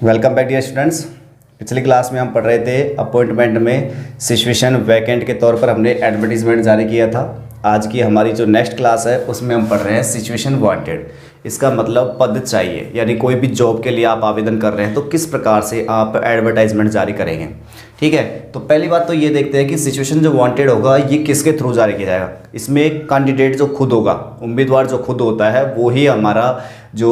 Welcome back dear students. पिछली class में हम पढ़ रहे थे अपॉइंटमेंट में सिचुएशन वैकेंट के तौर पर हमने एडवर्टीजमेंट जारी किया था। आज की हमारी जो नेक्स्ट क्लास है उसमें हम पढ़ रहे हैं सिचुएशन वांटेड। इसका मतलब पद चाहिए, यानी कोई भी जॉब के लिए आप आवेदन कर रहे हैं तो किस प्रकार से आप एडवर्टाइजमेंट जारी करेंगे। ठीक है, तो पहली बात तो ये देखते हैं कि सिचुएशन जो वांटेड होगा ये किसके थ्रू जारी किया जाएगा। इसमें एक कैंडिडेट जो खुद होगा, उम्मीदवार जो खुद होता है वो ही हमारा जो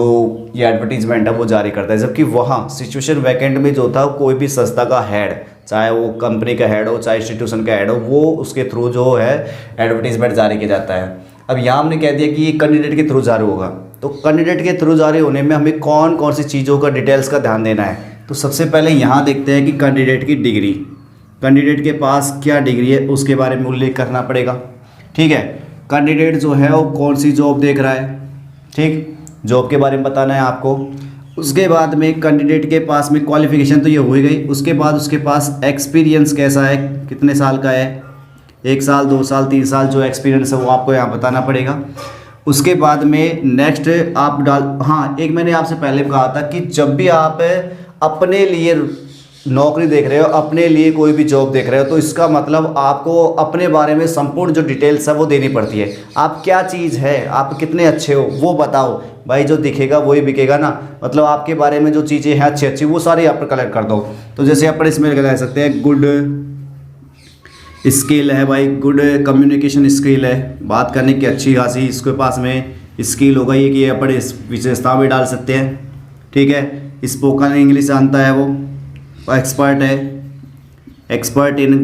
ये एडवर्टीजमेंट है वो जारी करता है। जबकि वहाँ सिचुएशन वैकेंट में जो था कोई भी संस्था का हेड, चाहे वो कंपनी का हेड हो चाहे इंस्टीट्यूशन का हेड हो, वो उसके थ्रू जो है एडवर्टीजमेंट जारी किया जाता है। अब यहाँ हमने कह दिया कि ये कैंडिडेट के थ्रू जारी होगा, तो कैंडिडेट के थ्रू जारी होने में हमें कौन कौन सी चीज़ों का डिटेल्स का ध्यान देना है। तो सबसे पहले यहाँ देखते हैं कि कैंडिडेट की डिग्री, कैंडिडेट के पास क्या डिग्री है उसके बारे में उल्लेख करना पड़ेगा। ठीक है, कैंडिडेट जो है वो कौन सी जॉब देख रहा है, ठीक, जॉब के बारे में बताना है आपको। उसके बाद में कैंडिडेट के पास में क्वालिफिकेशन तो ये हो ही गई, उसके बाद उसके पास एक्सपीरियंस कैसा है, कितने साल का है, 1 साल 2 साल 3 साल जो एक्सपीरियंस है वो आपको यहाँ बताना पड़ेगा। उसके बाद में नेक्स्ट आप हाँ, एक मैंने आपसे पहले कहा था कि जब भी आप अपने लिए नौकरी देख रहे हो, अपने लिए कोई भी जॉब देख रहे हो, तो इसका मतलब आपको अपने बारे में संपूर्ण जो डिटेल्स है वो देनी पड़ती है। आप क्या चीज़ है, आप कितने अच्छे हो वो बताओ भाई, जो दिखेगा वही बिकेगा ना। मतलब आपके बारे में जो चीज़ें हैं अच्छी अच्छी वो सारी आप कलेक्ट कर दो। तो जैसे अपन इसमें कह सकते हैं गुड स्किल है भाई, गुड कम्युनिकेशन स्किल है, बात करने की अच्छी खासी इसके पास में स्किल होगा, ये कि अपन इस विशेषता भी डाल सकते हैं। ठीक है, स्पोकन इंग्लिश जानता है वो, एक्सपर्ट है, एक्सपर्ट इन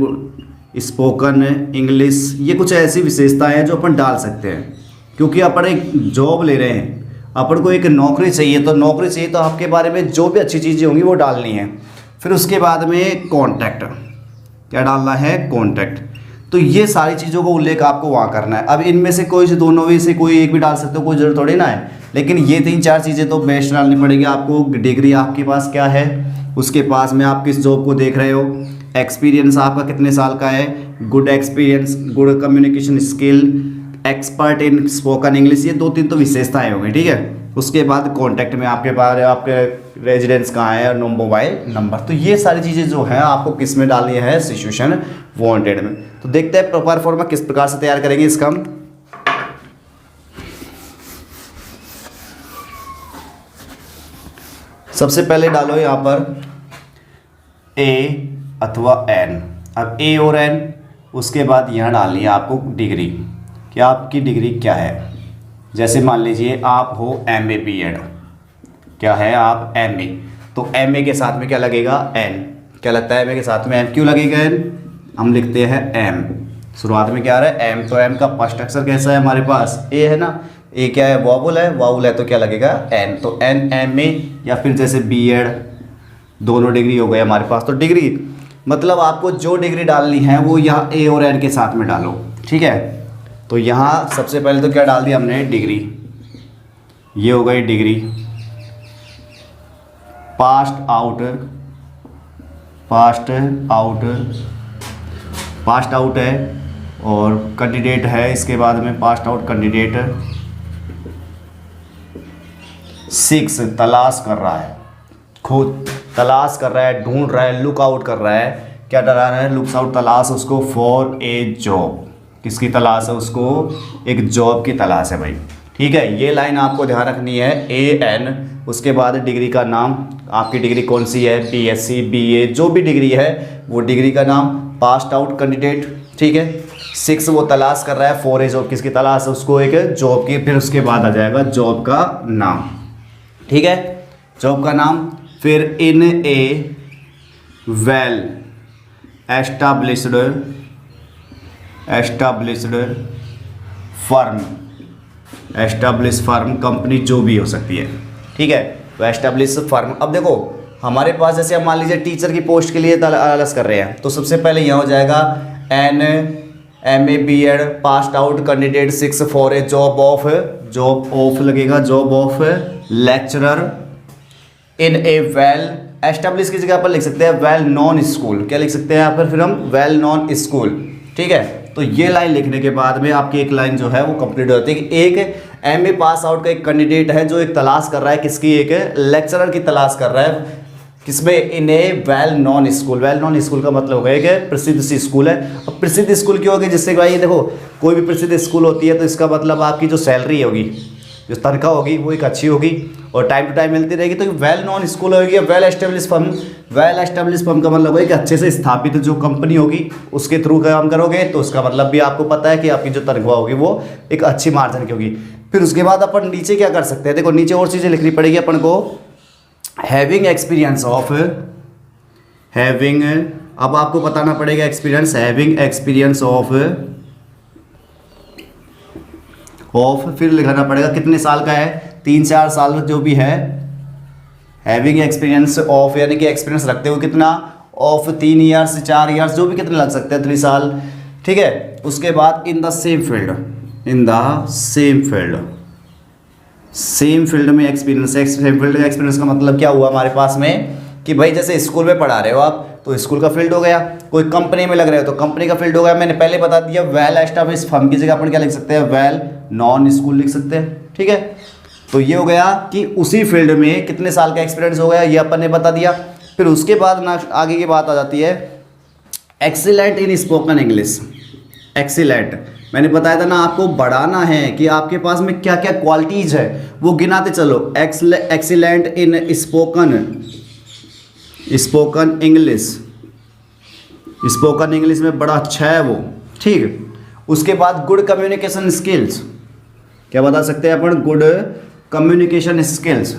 स्पोकन इंग्लिश, ये कुछ ऐसी विशेषताएं हैं जो अपन डाल सकते हैं। क्योंकि अपन एक जॉब ले रहे हैं, अपन को एक नौकरी चाहिए, तो नौकरी चाहिए तो आपके बारे में जो भी अच्छी चीज़ें होंगी वो डालनी है। फिर उसके बाद में कॉन्टैक्ट, क्या डालना है, कॉन्टैक्ट। तो ये सारी चीज़ों का उल्लेख आपको वहाँ करना है। अब इनमें से कोई से दोनों में से कोई एक भी डाल सकते हो, कोई जरूरत थोड़ी ना है, लेकिन ये 3-4 चीज़ें तो बेस्ट डालनी पड़ेगी आपको। डिग्री आपके पास क्या है, उसके पास में आप किस जॉब को देख रहे हो, एक्सपीरियंस आपका कितने साल का है, good experience, good communication skill, expert in spoken English, ये 2-3 तो विशेषताएं हो गई। ठीक है, उसके बाद कॉन्टैक्ट में आपके पास आपके रेजिडेंस कहाँ है और मोबाइल नंबर। तो ये सारी चीज़ें जो हैं आपको किस में डालनी है, सिचुएशन वांटेड में। तो देखते हैं प्रॉपर फॉर्मा किस प्रकार से तैयार करेंगे इसका हम। सबसे पहले डालो यहाँ पर ए अथवा एन। अब ए और एन, उसके बाद यहाँ डालनी है आपको डिग्री, कि आपकी डिग्री क्या है। जैसे मान लीजिए आप हो MA BEd, क्या है आप MA, तो MA के साथ में क्या लगेगा, N। क्या लगता है MA के साथ में N, क्यों लगेगा N, हम लिखते हैं M। शुरुआत में क्या आ रहा है M, तो M का फर्स्ट अक्षर कैसा है हमारे पास, A है ना, A क्या है, वावल है, वावल है तो क्या लगेगा N, तो N MA, या फिर जैसे BEd, दोनों डिग्री हो गए हमारे पास। तो डिग्री मतलब आपको जो डिग्री डालनी है वो यहाँ A और N के साथ में डालो। ठीक है, तो यहाँ सबसे पहले तो क्या डाल दिया हमने, डिग्री, ये हो गई degree. Passed out, passed out, passed out है, और कैंडिडेट है इसके बाद में पास्ट आउट कैंडिडेट। 6 तलाश कर रहा है, खुद तलाश कर रहा है, ढूंढ रहा है, लुक आउट कर रहा है। क्या डरा रहा है, लुक्स आउट, तलाश उसको फॉर ए जॉब, किसकी तलाश है, उसको एक जॉब की तलाश है भाई। ठीक है, ये लाइन आपको ध्यान रखनी है, AN, उसके बाद डिग्री का नाम, आपकी डिग्री कौन सी है, BSc BA, जो भी डिग्री है वो डिग्री का नाम, पास्ट आउट कैंडिडेट। ठीक है, 6 वो तलाश कर रहा है, फॉर ए जॉब, किसकी तलाश है, उसको एक जॉब की। फिर उसके बाद आ जाएगा जॉब का नाम। ठीक है, जॉब का नाम। फिर in a well established firm, establish firm, company जो भी हो सकती है। ठीक है, तो एस्टाब्लिश फर्म। अब देखो हमारे पास जैसे हम मान लीजिए टीचर की पोस्ट के लिए तलाश कर रहे हैं, तो सबसे पहले यहाँ हो जाएगा N MA BEd passed out candidate 6 for a job of लगेगा, job of lecturer in a well establish की जगह पर लिख सकते हैं वेल नॉन स्कूल। क्या लिख सकते हैं यहाँ पर फिर हम, वेल नॉन स्कूल। ठीक है, तो ये लाइन लिखने के बाद में आपकी एक लाइन जो है वो कंप्लीट हो जाती है कि एक MA पास आउट का एक कैंडिडेट है जो एक तलाश कर रहा है, किसकी, एक लेक्चरर की तलाश कर रहा है किसमें, in a well known school. Well known school का मतलब हो गया कि प्रसिद्ध सी स्कूल है। अब प्रसिद्ध स्कूल क्यों होगी, जिससे भाई देखो कोई भी प्रसिद्ध स्कूल होती है तो इसका मतलब आपकी जो सैलरी होगी, जो तनख्वाह होगी वो एक अच्छी होगी और टाइम टू टाइम मिलती रहेगी। तो वेल नॉन स्कूल होगी, well establish firm. Well establish firm का मतलब है कि अच्छे से स्थापित जो कंपनी होगी उसके थ्रू काम करोगे तो उसका मतलब भी आपको पता है कि आपकी जो तनख्वाह होगी वो एक अच्छी मार्जिन की होगी। फिर उसके बाद अपन नीचे क्या कर सकते हैं, देखो नीचे और चीज़ें लिखनी पड़ेगी अपन को। हैविंग एक्सपीरियंस ऑफ, हैविंग, अब आपको बताना पड़ेगा एक्सपीरियंस, हैविंग एक्सपीरियंस ऑफ, फिर लिखाना पड़ेगा कितने साल का है, 3-4 साल जो भी है। हैविंग एक्सपीरियंस ऑफ यानी कि एक्सपीरियंस रखते हुए कितना, ऑफ 3 ईयर्स 4 ईयर्स जो भी कितने लग सकते हैं, 3 साल, ठीक है। उसके बाद in the same field, in the same field, same field में एक्सपीरियंस। सेम फील्ड में एक्सपीरियंस का मतलब क्या हुआ हमारे पास में कि भाई जैसे स्कूल में पढ़ा रहे हो आप तो स्कूल का फील्ड हो गया, कोई कंपनी में लग रहे हो तो कंपनी का फील्ड हो गया। मैंने पहले बता दिया वेल एस्टैब्लिश्ड फर्म की जगह अपन क्या लिख सकते हैं, वेल नॉन स्कूल लिख सकते हैं, ठीक है। तो ये हो गया कि उसी फील्ड में कितने साल का एक्सपीरियंस हो गया, ये अपन ने बता दिया। फिर उसके बाद ना आगे की बात आ जाती है एक्सीलेंट इन स्पोकन इंग्लिश। एक्सीलेंट मैंने बताया था ना, आपको बढ़ाना है कि आपके पास में क्या क्या क्वालिटीज़ है वो गिनाते चलो। एक्सीलेंट इन स्पोकन इंग्लिश, स्पोकन इंग्लिश में बड़ा अच्छा है वो, ठीक। उसके बाद गुड कम्युनिकेशन स्किल्स, क्या बता सकते हैं अपन, good communication skills.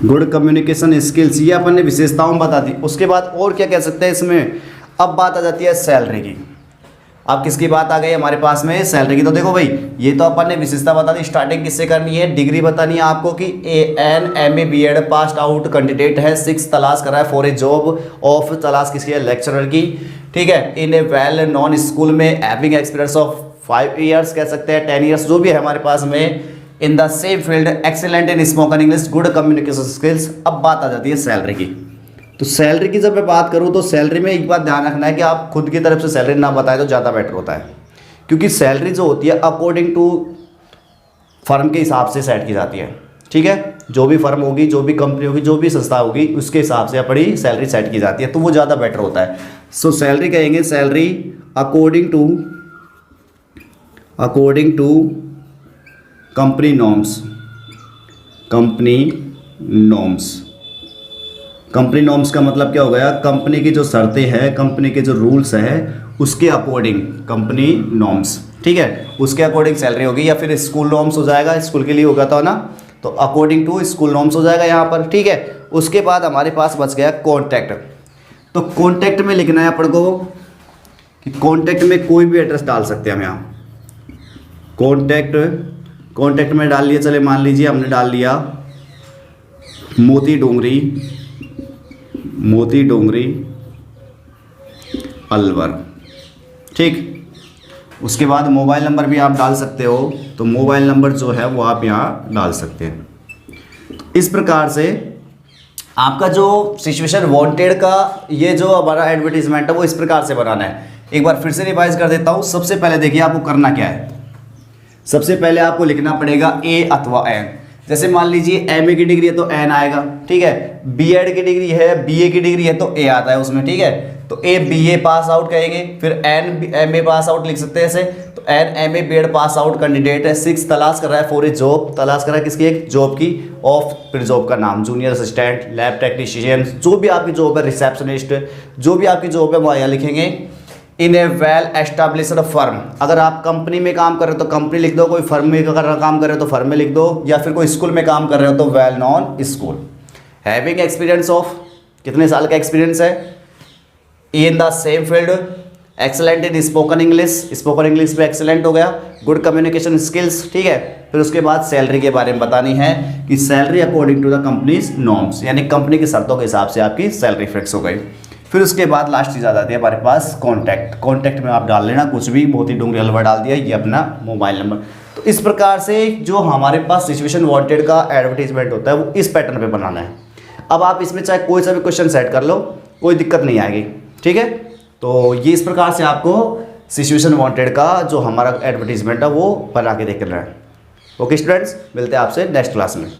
Good communication skills, ये अपन ने विशेषताओं में बता दी। उसके बाद और क्या कह सकते हैं इसमें, अब बात आ जाती है सैलरी की। अब किसकी बात आ गई हमारे पास में, सैलरी की। तो देखो भाई ये तो अपन ने विशेषता बता दी, स्टार्टिंग किससे करनी है, डिग्री बतानी है आपको कि an MA BEd pass out candidate है, 6 तलाश कर रहा है फॉर ए जॉब ऑफ, तलाश किसकी है, लेक्चरर की, ठीक है। इन ए वेल नॉन स्कूल में हैविंग एक्सपीरियंस ऑफ 5 ईयर्स कह सकते हैं, 10 ईयर्स जो भी है हमारे पास में। In the same field excellent in spoken English, good communication skills. अब बात आ जाती है सैलरी की। तो सैलरी की जब मैं बात करूं तो सैलरी में एक बात ध्यान रखना है कि आप खुद की तरफ से सैलरी ना बताएं तो ज़्यादा बेटर होता है, क्योंकि सैलरी जो होती है अकॉर्डिंग टू फर्म के हिसाब से सेट की जाती है, ठीक है। जो भी फर्म होगी, जो भी कंपनी होगी, जो भी संस्था होगी उसके हिसाब से अपनी सैलरी सेट की जाती है, तो वो ज़्यादा बेटर होता है। सो सैलरी कहेंगे, salary according to company norms, company norms. Company norms का मतलब क्या हो गया, कंपनी की जो शर्तें हैं, कंपनी के जो रूल्स हैं उसके अकॉर्डिंग कंपनी नॉर्म्स, ठीक है, उसके अकॉर्डिंग सैलरी होगी। या फिर स्कूल नॉर्म्स हो जाएगा, स्कूल के लिए होगा तो ना, तो अकॉर्डिंग टू स्कूल नॉर्म्स हो जाएगा यहाँ पर, ठीक है। उसके बाद हमारे पास बच गया कॉन्टैक्ट। तो कॉन्टैक्ट में लिखना है अपन को कि कॉन्टैक्ट में कोई भी एड्रेस डाल सकते हैं हम यहाँ। कॉन्टैक्ट में डाल लिया, चले मान लीजिए हमने डाल लिया मोती डोंगरी अलवर, ठीक। उसके बाद मोबाइल नंबर भी आप डाल सकते हो, तो मोबाइल नंबर जो है वो आप यहाँ डाल सकते हैं। इस प्रकार से आपका जो सिचुएशन वांटेड का ये जो हमारा एडवर्टीजमेंट है वो इस प्रकार से बनाना है। एक बार फिर से रिवाइज कर देता हूँ। सबसे पहले देखिए आपको करना क्या है, सबसे पहले आपको लिखना पड़ेगा ए अथवा एन। जैसे मान लीजिए MA की डिग्री है तो एन आएगा, ठीक है। BEd की डिग्री है, BA की डिग्री है तो ए आता है उसमें, ठीक है। तो A BA पास आउट कहेंगे, फिर N MA पास आउट लिख सकते हैं ऐसे। तो N MA BEd pass out candidate है, 6 तलाश कर रहा है फॉर ए जॉब, तलाश कर रहा है किसकी, एक जॉब की, ऑफ, फिर जॉब का नाम, जूनियर असिस्टेंट, लैब टेक्नीशियन, जो भी आपकी जॉब है, रिसेप्शनिस्ट, जो भी आपकी जॉब है वो यहाँ लिखेंगे। इन ए वेल एस्टैब्लिश्ड फर्म, अगर आप कंपनी में काम कर रहे हो तो कंपनी लिख दो, कोई फर्म में अगर काम कर रहे हो तो फर्म में लिख दो, या फिर कोई स्कूल में काम कर रहे हो तो well known school. Having experience of, कितने साल का एक्सपीरियंस है, in the same field, excellent in spoken English में एक्सेलेंट हो गया, गुड कम्युनिकेशन स्किल्स, ठीक है। फिर उसके बाद सैलरी के बारे में बतानी है कि salary according to the companies norms, यानी कंपनी की शर्तों के हिसाब से आपकी सैलरी फिक्स हो गई। फिर उसके बाद लास्ट चीज़ आ जाती है हमारे पास कॉन्टैक्ट में आप डाल लेना कुछ भी, मोती डोंगरी अलवर डाल दिया, ये अपना मोबाइल नंबर। तो इस प्रकार से जो हमारे पास सिचुएशन वांटेड का एडवर्टीजमेंट होता है वो इस पैटर्न पे बनाना है। अब आप इसमें चाहे कोई सा भी क्वेश्चन सेट कर लो, कोई दिक्कत नहीं आएगी, ठीक है। तो ये इस प्रकार से आपको सिचुएशन वांटेड का जो हमारा एडवर्टीजमेंट है वो बना के देख लेना है। ओके स्टूडेंट्स, मिलते हैं आपसे नेक्स्ट क्लास में।